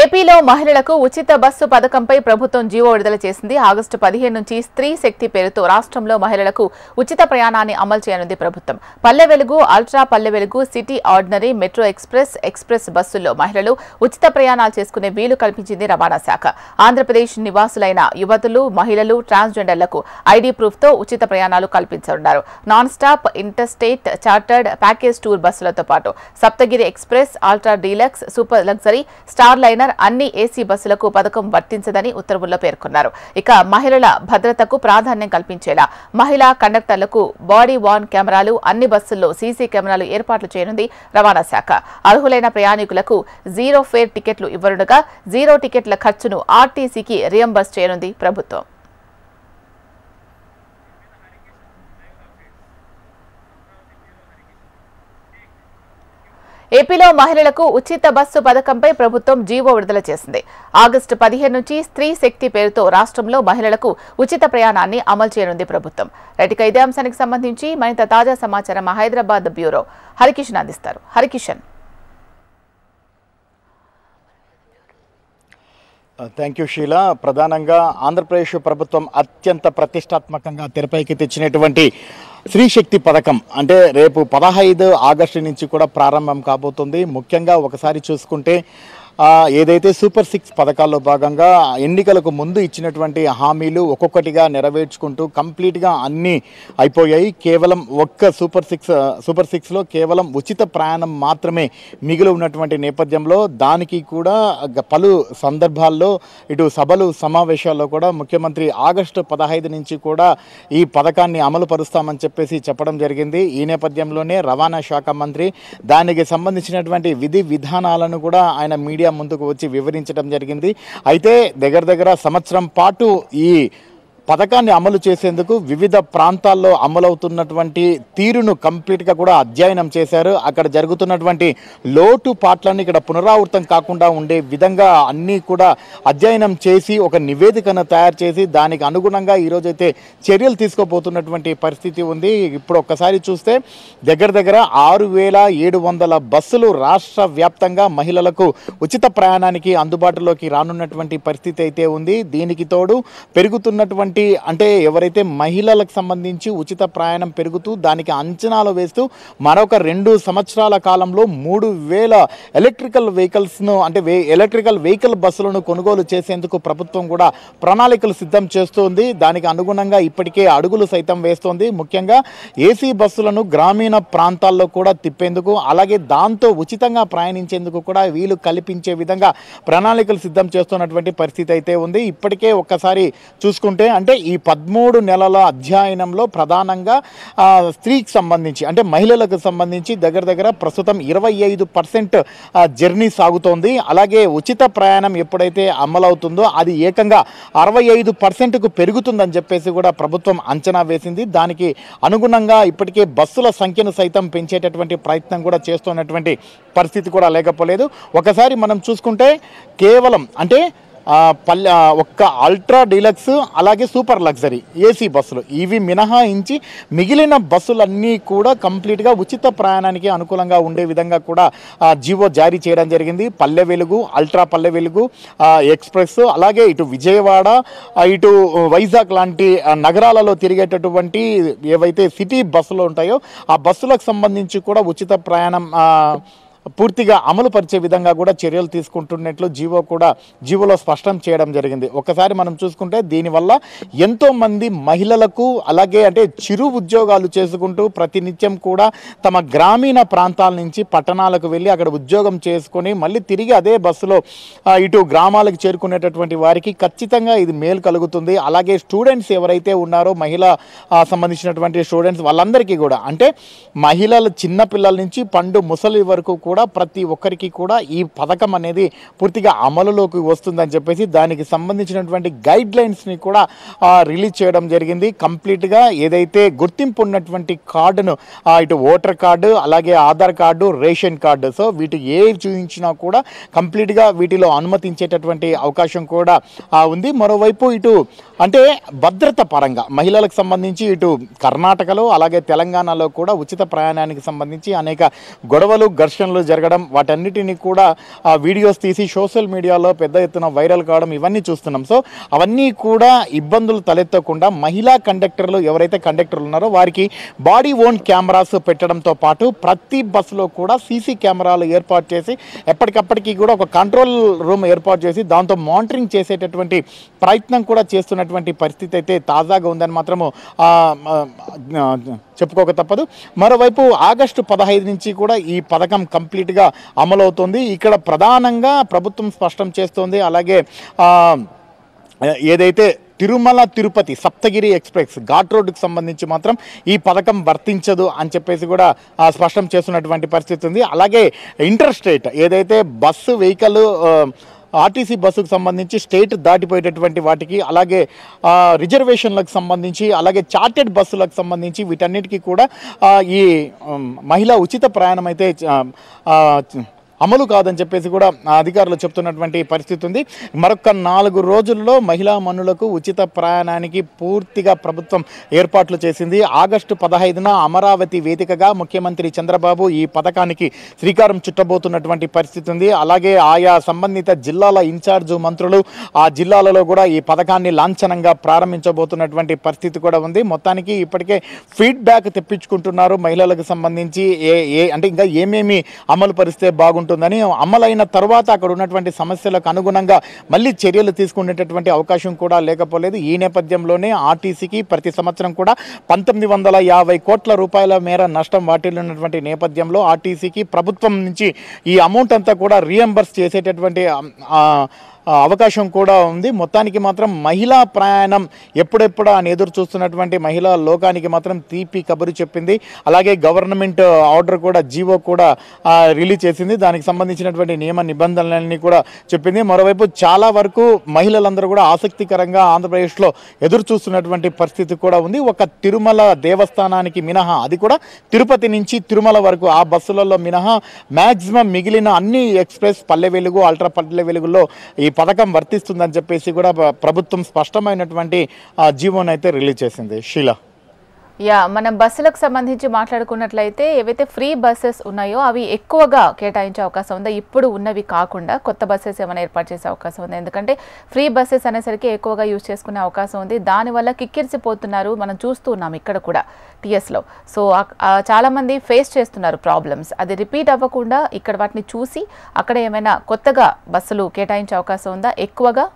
ఏపీలో మహిళలకు ఉచిత బస్సు పథకంపై ప్రభుత్వం జీవో విడుదల చేసింది. ఆగస్టు 15 నుంచి స్త్రీ శక్తి పేరుతో రాష్ట్రంలో మహిళలకు ఉచిత ప్రయాణాన్ని అమలు చేయనుంది ప్రభుత్వం. Palle Velugu, ultra Palle Velugu, city ordinary, metro express బస్సుల్లో మహిళలు ఉచిత ప్రయాణాలు చేసుకునే వీలు కల్పించింది రవాణా శాఖ. ఆంధ్రప్రదేశ్ నివాసులైన యువతులు, మహిళలు, ట్రాన్స్జెండర్లకు ఐడీ ప్రూఫ్తో ఉచిత ప్రయాణాలు కల్పించనున్నారు. Non stop, interstate, chartered, package tour బస్సులతో పాటు Saptagiri express, ultra deluxe, super luxury, star liner అన్ని ఏసీ బస్సులకు పథకం వర్తించదని ఉత్తర్వుల్లో పేర్కొన్నారు. ఇక మహిళల భద్రతకు ప్రాధాన్యం కల్పించేలా మహిళా కండక్టర్లకు బాడీ వార్న్ కెమెరాలు, అన్ని బస్సుల్లో సీసీ కెమెరాలు ఏర్పాట్లు చేయనుంది రవాణా శాఖ. అర్హులైన ప్రయాణికులకు జీరో ఫేర్ టికెట్లు ఇవ్వనుండగా జీరో టికెట్ల ఖర్చును ఆర్టీసీకి రియంబర్స్ చేయనుంది ప్రభుత్వం. ఏపీలో మహిళలకు ఉచిత బస్సు పథకంపై ప్రభుత్వం జీవో విడుదల చేసింది. ఆగస్టు 15 నుంచి స్త్రీ శక్తి పేరుతో రాష్ట్రంలో మహిళలకు ఉచిత ప్రయాణాన్ని అమలు చేయనుంది ప్రభుత్వం. రైట్, ఇదే అంశానికి సంబంధించి మరింత తాజా సమాచారం హైదరాబాద్ బ్యూరో హరికిషన్ అందిస్తారు. హరికిషన్. Thank you Sheela. ప్రధానంగా ఆంధ్రప్రదేశ్ ప్రభుత్వం అత్యంత ప్రతిష్టాత్మకంగా తెరపైకి తెచ్చినటువంటి స్త్రీ శక్తి పథకం అంటే రేపు 15 ఆగస్టు నుంచి కూడా ప్రారంభం కాబోతుంది. ముఖ్యంగా ఒకసారి చూసుకుంటే ఏదైతే సూపర్ 6 పథకాల్లో భాగంగా ఎన్నికలకు ముందు ఇచ్చినటువంటి హామీలు ఒక్కొక్కటిగా నెరవేర్చుకుంటూ కంప్లీట్గా అన్నీ అయిపోయాయి. కేవలం ఒక్క సూపర్ 6లో కేవలం ఉచిత ప్రయాణం మాత్రమే మిగిలి ఉన్నటువంటి నేపథ్యంలో దానికి కూడా పలు సందర్భాల్లో ఇటు సభలు సమావేశాల్లో కూడా ముఖ్యమంత్రి ఆగస్టు 15 నుంచి కూడా ఈ పథకాన్ని అమలు పరుస్తామని చెప్పడం జరిగింది. ఈ నేపథ్యంలోనే రవాణా శాఖ మంత్రి దానికి సంబంధించినటువంటి విధి విధానాలను కూడా ఆయన మీడియా ముందుకు వచ్చి వివరించడం జరిగింది. అయితే దగ్గర సంవత్సరం పాటు ఈ పథకాన్ని అమలు చేసేందుకు వివిధ ప్రాంతాల్లో అమలవుతున్నటువంటి తీరును కంప్లీట్గా కూడా అధ్యయనం చేశారు. అక్కడ జరుగుతున్నటువంటి లోటుపాట్లను ఇక్కడ పునరావృతం కాకుండా ఉండే విధంగా అన్నీ కూడా అధ్యయనం చేసి ఒక నివేదికను తయారు చేసి దానికి అనుగుణంగా ఈరోజైతే చర్యలు తీసుకోబోతున్నటువంటి పరిస్థితి ఉంది. ఇప్పుడు ఒక్కసారి చూస్తే దగ్గర 6,700 బస్సులు రాష్ట్ర వ్యాప్తంగా మహిళలకు ఉచిత ప్రయాణానికి అందుబాటులోకి రానున్నటువంటి పరిస్థితి అయితే ఉంది. దీనికి తోడు పెరుగుతున్నటువంటి అంటే ఎవరైతే మహిళలకు సంబంధించి ఉచిత ప్రయాణం పెరుగుతూ దానికి అంచనాలు వేస్తూ మరొక 2 సంవత్సరాల కాలంలో 3,000 ఎలక్ట్రికల్ వెహికల్స్ను అంటే ఎలక్ట్రికల్ వెహికల్ బస్సులను కొనుగోలు చేసేందుకు ప్రభుత్వం కూడా ప్రణాళికలు సిద్ధం చేస్తోంది. దానికి అనుగుణంగా ఇప్పటికే అడుగులు సైతం వేస్తోంది. ముఖ్యంగా ఏసీ బస్సులను గ్రామీణ ప్రాంతాల్లో కూడా తిప్పేందుకు అలాగే దాంతో ఉచితంగా ప్రయాణించేందుకు కూడా వీలు కల్పించే విధంగా ప్రణాళికలు సిద్ధం చేస్తున్నటువంటి పరిస్థితి అయితే ఉంది. ఇప్పటికే ఒక్కసారి చూసుకుంటే అంటే ఈ 13 నెలల అధ్యయనంలో ప్రధానంగా స్త్రీకి సంబంధించి అంటే మహిళలకు సంబంధించి దగ్గర ప్రస్తుతం 25% జర్నీ సాగుతోంది. అలాగే ఉచిత ప్రయాణం ఎప్పుడైతే అమలవుతుందో అది ఏకంగా 65%కు పెరుగుతుందని చెప్పేసి కూడా ప్రభుత్వం అంచనా వేసింది. దానికి అనుగుణంగా ఇప్పటికే బస్సుల సంఖ్యను సైతం పెంచేటటువంటి ప్రయత్నం కూడా చేస్తున్నటువంటి పరిస్థితి కూడా లేకపోలేదు. ఒకసారి మనం చూసుకుంటే కేవలం అంటే ఒక్క అల్ట్రా డీలక్స్ అలాగే సూపర్ లగ్జరీ ఏసీ బస్సులు ఇవి మినహాయించి మిగిలిన బస్సులన్నీ కూడా కంప్లీట్గా ఉచిత ప్రయాణానికి అనుకూలంగా ఉండే విధంగా కూడా జీవో జారీ చేయడం జరిగింది. పల్లె వెలుగు, అల్ట్రా పల్లె వెలుగు ఎక్స్ప్రెస్ అలాగే ఇటు విజయవాడ ఇటు వైజాగ్ లాంటి నగరాలలో తిరిగేటటువంటి ఏవైతే సిటీ బస్సులు ఉంటాయో ఆ బస్సులకు సంబంధించి కూడా ఉచిత ప్రయాణం పూర్తిగా అమలు పరిచే విధంగా కూడా చర్యలు తీసుకుంటున్నట్లు జీవోలో స్పష్టం చేయడం జరిగింది. ఒక్కసారి మనం చూసుకుంటే దీనివల్ల ఎంతోమంది మహిళలకు అలాగే అంటే చిరు ఉద్యోగాలు చేసుకుంటూ ప్రతినిత్యం కూడా తమ గ్రామీణ ప్రాంతాల నుంచి పట్టణాలకు వెళ్ళి అక్కడ ఉద్యోగం చేసుకొని మళ్ళీ తిరిగి అదే బస్సులో ఇటు గ్రామాలకు చేరుకునేటటువంటి వారికి ఖచ్చితంగా ఇది మేలు కలుగుతుంది. అలాగే స్టూడెంట్స్ ఎవరైతే ఉన్నారో మహిళ సంబంధించినటువంటి స్టూడెంట్స్ వాళ్ళందరికీ కూడా అంటే మహిళలు చిన్నపిల్లల నుంచి పండు ముసలి వరకు కూడా ప్రతి ఒక్కరికి కూడా ఈ పథకం అనేది పూర్తిగా అమలులోకి వస్తుందని చెప్పేసి దానికి సంబంధించినటువంటి గైడ్ లైన్స్ని కూడా రిలీజ్ చేయడం జరిగింది. కంప్లీట్గా ఏదైతే గుర్తింపు ఉన్నటువంటి కార్డును ఇటు ఓటర్ కార్డు అలాగే Aadhaar card, ration card so వీటి ఏవి చూపించినా కూడా కంప్లీట్గా వీటిలో అనుమతించేటటువంటి అవకాశం కూడా ఉంది. మరోవైపు ఇటు అంటే భద్రత పరంగా మహిళలకు సంబంధించి ఇటు కర్ణాటకలో అలాగే తెలంగాణలో కూడా ఉచిత ప్రయాణానికి సంబంధించి అనేక గొడవలు ఘర్షణలు ప్రమాదాలు జరగడం, వాటన్నిటిని కూడా వీడియోస్ తీసి సోషల్ మీడియాలో పెద్ద ఎత్తున వైరల్ కావడం ఇవన్నీ చూస్తున్నాం. సో అవన్నీ కూడా ఇబ్బందులు తలెత్తకుండా మహిళా కండక్టర్లు ఎవరైతే కండక్టర్లు ఉన్నారో వారికి బాడీ ఓన్ కెమెరాస్ పెట్టడంతో పాటు ప్రతి బస్సులో కూడా సీసీ కెమెరాలు ఏర్పాటు చేసి ఎప్పటికప్పటికి కూడా ఒక కంట్రోల్ రూమ్ ఏర్పాటు చేసి దాంతో మానిటరింగ్ చేసేటటువంటి ప్రయత్నం కూడా చేస్తున్నటువంటి పరిస్థితి అయితే తాజాగా ఉందని మాత్రము చెప్పుకోక తప్పదు. మరోవైపు ఆగస్టు 15 నుంచి కూడా ఈ పథకం కంప్లీట్గా అమలవుతుంది. ఇక్కడ ప్రధానంగా ప్రభుత్వం స్పష్టం చేస్తోంది. అలాగే ఏదైతే తిరుమల తిరుపతి సప్తగిరి ఎక్స్ప్రెస్ ఘాట్ రోడ్డుకు సంబంధించి మాత్రం ఈ పథకం వర్తించదు అని చెప్పేసి కూడా స్పష్టం చేస్తున్నటువంటి పరిస్థితి ఉంది. అలాగే ఇంటర్ స్టేట్ ఏదైతే బస్సు వెహికల్ ఆర్టీసీ బస్సుకు సంబంధించి స్టేట్ దాటిపోయేటటువంటి వాటికి, అలాగే రిజర్వేషన్లకు సంబంధించి, అలాగే చార్టెడ్ బస్సులకు సంబంధించి వీటన్నిటికీ కూడా ఈ మహిళా ఉచిత ప్రయాణం అయితే అమలు కాదని చెప్పేసి కూడా అధికారులు చెప్తున్నటువంటి పరిస్థితి ఉంది. మరొక 4 రోజుల్లో మహిళా మనులకు ఉచిత ప్రయాణానికి పూర్తిగా ప్రభుత్వం ఏర్పాట్లు చేసింది. ఆగస్టు 15న అమరావతి వేదికగా ముఖ్యమంత్రి చంద్రబాబు ఈ పథకానికి శ్రీకారం చుట్టబోతున్నటువంటి పరిస్థితి ఉంది. అలాగే ఆయా సంబంధిత జిల్లాల ఇన్ఛార్జు మంత్రులు ఆ జిల్లాలలో కూడా ఈ పథకాన్ని లాంఛనంగా ప్రారంభించబోతున్నటువంటి పరిస్థితి కూడా ఉంది. మొత్తానికి ఇప్పటికే ఫీడ్బ్యాక్ తెప్పించుకుంటున్నారు మహిళలకు సంబంధించి అంటే ఇంకా ఏమేమి అమలు పరిస్తే బాగుంటుంది, అమలైన తర్వాత అక్కడ ఉన్నటువంటి సమస్యలకు అనుగుణంగా మళ్ళీ చర్యలు తీసుకునేటటువంటి అవకాశం కూడా లేకపోలేదు. ఈ నేపథ్యంలోనే ఆర్టీసీకి ప్రతి సంవత్సరం కూడా 1950 కోట్ల రూపాయల మేర నష్టం వాటిల్లినటువంటి నేపథ్యంలో ఆర్టీసీకి ప్రభుత్వం నుంచి ఈ అమౌంట్ అంతా కూడా రీఎంబర్స్ చేసేటటువంటి అవకాశం కూడా ఉంది. మొత్తానికి మాత్రం మహిళా ప్రయాణం ఎప్పుడెప్పుడు అని ఎదురు చూస్తున్నటువంటి మహిళా లోకానికి మాత్రం తీపి కబురు చెప్పింది. అలాగే గవర్నమెంట్ ఆర్డర్ కూడా జీవో కూడా రిలీజ్ చేసింది. దానికి సంబంధించినటువంటి నియమ నిబంధనలన్నీ కూడా చెప్పింది. మరోవైపు చాలా వరకు మహిళలందరూ కూడా ఆసక్తికరంగా ఆంధ్రప్రదేశ్లో ఎదురు చూస్తున్నటువంటి పరిస్థితి కూడా ఉంది. ఒక తిరుమల దేవస్థానానికి మినహా, అది కూడా తిరుపతి నుంచి తిరుమల వరకు ఆ బస్సులలో మినహా మ్యాక్సిమం మిగిలిన అన్ని ఎక్స్ప్రెస్, పల్లె వెలుగు, అల్ట్రా పల్లె వెలుగుల్లో ఈ పథకం వర్తిస్తుందని చెప్పేసి కూడా ప్రభుత్వం స్పష్టమైనటువంటి జీవోని అయితే రిలీజ్ చేసింది. షీలా, మనం బస్సులకు సంబంధించి మాట్లాడుకున్నట్లయితే ఏవైతే ఫ్రీ బస్సెస్ ఉన్నాయో అవి ఎక్కువగా కేటాయించే అవకాశం ఉందా? ఇప్పుడు ఉన్నవి కాకుండా కొత్త బస్సెస్ ఏమైనా ఏర్పాటు చేసే అవకాశం ఉంది? ఎందుకంటే ఫ్రీ బస్సెస్ అనేసరికి ఎక్కువగా యూజ్ చేసుకునే అవకాశం ఉంది. దానివల్ల కిక్కిరిసిపోతున్నారు, మనం చూస్తూ ఉన్నాం ఇక్కడ కూడా టీఎస్లో. సో చాలామంది ఫేస్ చేస్తున్నారు ప్రాబ్లమ్స్. అది రిపీట్ అవ్వకుండా ఇక్కడ వాటిని చూసి అక్కడ ఏమైనా కొత్తగా బస్సులు కేటాయించే అవకాశం ఉందా ఎక్కువగా?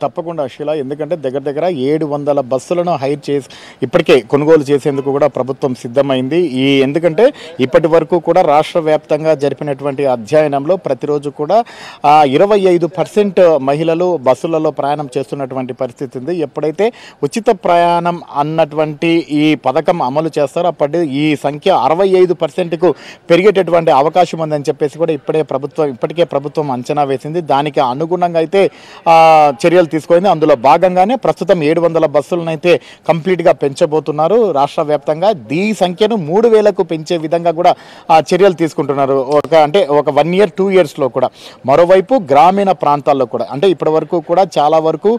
తప్పకుండా శిలా, ఎందుకంటే దగ్గర 700 బస్సులను హైర్ చేసి ఇప్పటికే కొనుగోలు చేసేందుకు కూడా ప్రభుత్వం సిద్ధమైంది. ఎందుకంటే ఇప్పటి వరకు కూడా రాష్ట్ర వ్యాప్తంగా జరిపినటువంటి అధ్యయనంలో ప్రతిరోజు కూడా 25% మహిళలు బస్సులలో ప్రయాణం చేస్తున్నటువంటి పరిస్థితి ఉంది. ఎప్పుడైతే ఉచిత ప్రయాణం అన్నటువంటి ఈ పథకం అమలు చేస్తారో అప్పటి ఈ సంఖ్య 65%కు పెరిగేటటువంటి అవకాశం ఉందని చెప్పేసి కూడా ఇప్పటికే ప్రభుత్వం అంచనా వేసింది. దానికి అనుగుణంగా అయితే చర్యలు తీసుకుంది. అందులో భాగంగానే ప్రస్తుతం 700 బస్సులను అయితే కంప్లీట్గా పెంచబోతున్నారు రాష్ట్ర వ్యాప్తంగా. ఈ సంఖ్యను 3000కు పెంచే విధంగా కూడా చర్యలు తీసుకుంటున్నారు. ఒక 1 year 2 yearsలో కూడా. మరోవైపు గ్రామీణ ప్రాంతాల్లో కూడా అంటే ఇప్పటి వరకు కూడా చాలా వరకు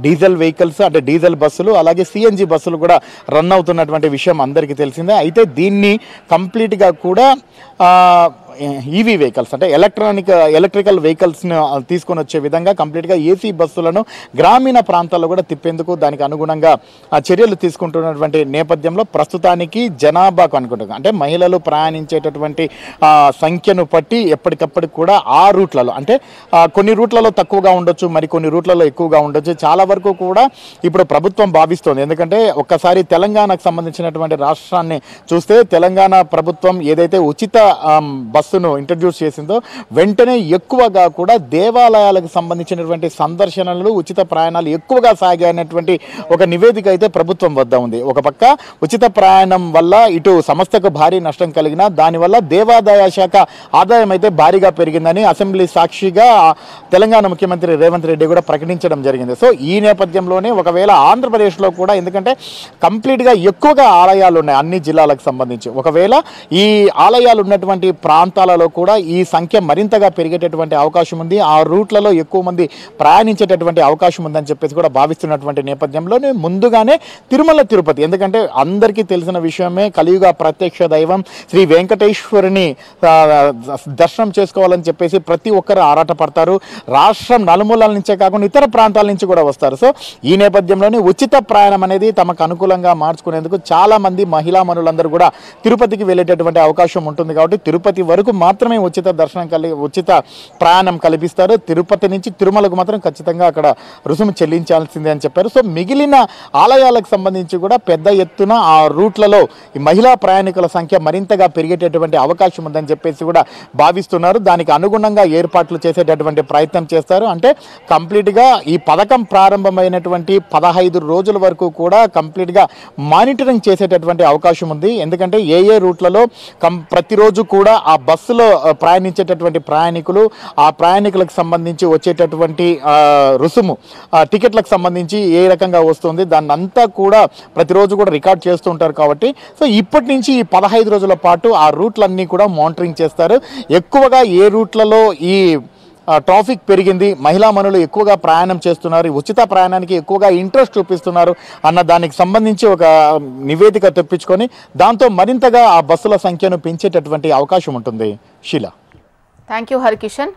డీజిల్ వెహికల్స్ అంటే డీజిల్ బస్సులు అలాగే సిఎన్జి బస్సులు కూడా రన్ అవుతున్నటువంటి విషయం అందరికీ తెలిసిందే. అయితే దీన్ని కంప్లీట్గా కూడా ఈవీ వెహికల్స్ అంటే ఎలక్ట్రికల్ వెహికల్స్ను తీసుకొని వచ్చే విధంగా కంప్లీట్గా ఏసీ బస్సులను గ్రామీణ ప్రాంతాల్లో కూడా తిప్పేందుకు దానికి అనుగుణంగా చర్యలు తీసుకుంటున్నటువంటి నేపథ్యంలో ప్రస్తుతానికి జనాభాకు అనుకుంటున్నాం అంటే మహిళలు ప్రయాణించేటటువంటి సంఖ్యను బట్టి ఎప్పటికప్పటికి కూడా ఆ రూట్లలో అంటే కొన్ని రూట్లలో తక్కువగా ఉండొచ్చు, మరి కొన్ని రూట్లలో ఎక్కువగా ఉండొచ్చు. చాలా వరకు కూడా ఇప్పుడు ప్రభుత్వం భావిస్తోంది. ఎందుకంటే ఒక్కసారి తెలంగాణకు సంబంధించినటువంటి రాష్ట్రాన్ని చూస్తే తెలంగాణ ప్రభుత్వం ఏదైతే ఉచిత బస్సును ఇంట్రడ్యూస్ చేసిందో వెంటనే ఎక్కువగా కూడా దేవాలయాలకు సంబంధించినటువంటి సందర్శనలు, ఉచిత ప్రయాణాలు ఎక్కువగా సాగాయనటువంటి ఒక నివేదిక అయితే ప్రభుత్వం వద్ద ఉంది. ఒక పక్క ఉచిత ప్రయాణం వల్ల ఇటు సంస్థకు భారీ నష్టం కలిగిన దానివల్ల దేవాదాయ శాఖ ఆదాయం అయితే భారీగా పెరిగిందని అసెంబ్లీ సాక్షిగా తెలంగాణ ముఖ్యమంత్రి రేవంత్ రెడ్డి కూడా ప్రకటించడం జరిగింది. సో ఈ నేపథ్యంలోనే ఒకవేళ ఆంధ్రప్రదేశ్లో కూడా ఎందుకంటే కంప్లీట్గా ఎక్కువగా ఆలయాలు ఉన్నాయి అన్ని జిల్లాలకు సంబంధించి, ఒకవేళ ఈ ఆలయాలు ఉన్నటువంటి ప్రాంతాలు ప్రాంతాలలో కూడా ఈ సంఖ్య మరింతగా పెరిగేటటువంటి అవకాశం ఉంది. ఆ రూట్లలో ఎక్కువ మంది ప్రయాణించేటటువంటి అవకాశం ఉందని చెప్పేసి కూడా భావిస్తున్నటువంటి నేపథ్యంలోనే ముందుగానే తిరుమల తిరుపతి, ఎందుకంటే అందరికీ తెలిసిన విషయమే, కలియుగ ప్రత్యక్ష దైవం శ్రీ వెంకటేశ్వరుని దర్శనం చేసుకోవాలని చెప్పేసి ప్రతి ఒక్కరు ఆరాటపడతారు. రాష్ట్రం నలుమూలల నుంచే కాకుండా ఇతర ప్రాంతాల నుంచి కూడా వస్తారు. సో ఈ నేపథ్యంలోనే ఉచిత ప్రయాణం అనేది తమకు అనుకూలంగా మార్చుకునేందుకు చాలా మంది మహిళా మనులందరూ కూడా తిరుపతికి వెళ్ళేటటువంటి అవకాశం ఉంటుంది. కాబట్టి తిరుపతి వరకు మాత్రమే ఉచిత దర్శనం ఉచిత ప్రయాణం కల్పిస్తారు. తిరుపతి నుంచి తిరుమలకు మాత్రం ఖచ్చితంగా అక్కడ రుసుము చెల్లించాల్సిందే అని చెప్పారు. సో మిగిలిన ఆలయాలకు సంబంధించి కూడా పెద్ద ఎత్తున ఆ రూట్లలో ఈ మహిళా ప్రయాణికుల సంఖ్య మరింతగా పెరిగేటటువంటి అవకాశం ఉందని చెప్పేసి కూడా భావిస్తున్నారు. దానికి అనుగుణంగా ఏర్పాట్లు చేసేటటువంటి ప్రయత్నం చేస్తారు. అంటే కంప్లీట్గా ఈ పథకం ప్రారంభమైనటువంటి 15 రోజుల వరకు కూడా కంప్లీట్గా మానిటరింగ్ చేసేటటువంటి అవకాశం ఉంది. ఎందుకంటే ఏ రూట్లలో ప్రతిరోజు కూడా ఆ బస్సులో ప్రయాణించేటటువంటి ప్రయాణికులు, ఆ ప్రయాణికులకు సంబంధించి వచ్చేటటువంటి రుసుము, టికెట్లకు సంబంధించి ఏ రకంగా వస్తుంది, దాన్ని అంతా కూడా ప్రతిరోజు కూడా రికార్డ్ చేస్తూ ఉంటారు. కాబట్టి సో ఇప్పటి నుంచి ఈ 15 రోజుల పాటు ఆ రూట్లన్నీ కూడా మానిటరింగ్ చేస్తారు. ఎక్కువగా ఏ రూట్లలో ఈ ట్రాఫిక్ పెరిగింది, మహిళా మనులు ఎక్కువగా ప్రయాణం చేస్తున్నారు, ఉచిత ప్రయాణానికి ఎక్కువగా ఇంట్రెస్ట్ చూపిస్తున్నారు అన్న దానికి సంబంధించి ఒక నివేదిక తెప్పించుకొని దాంతో మరింతగా ఆ బస్సుల సంఖ్యను పెంచేటటువంటి అవకాశం ఉంటుంది. Sheela, thank you Harikishan.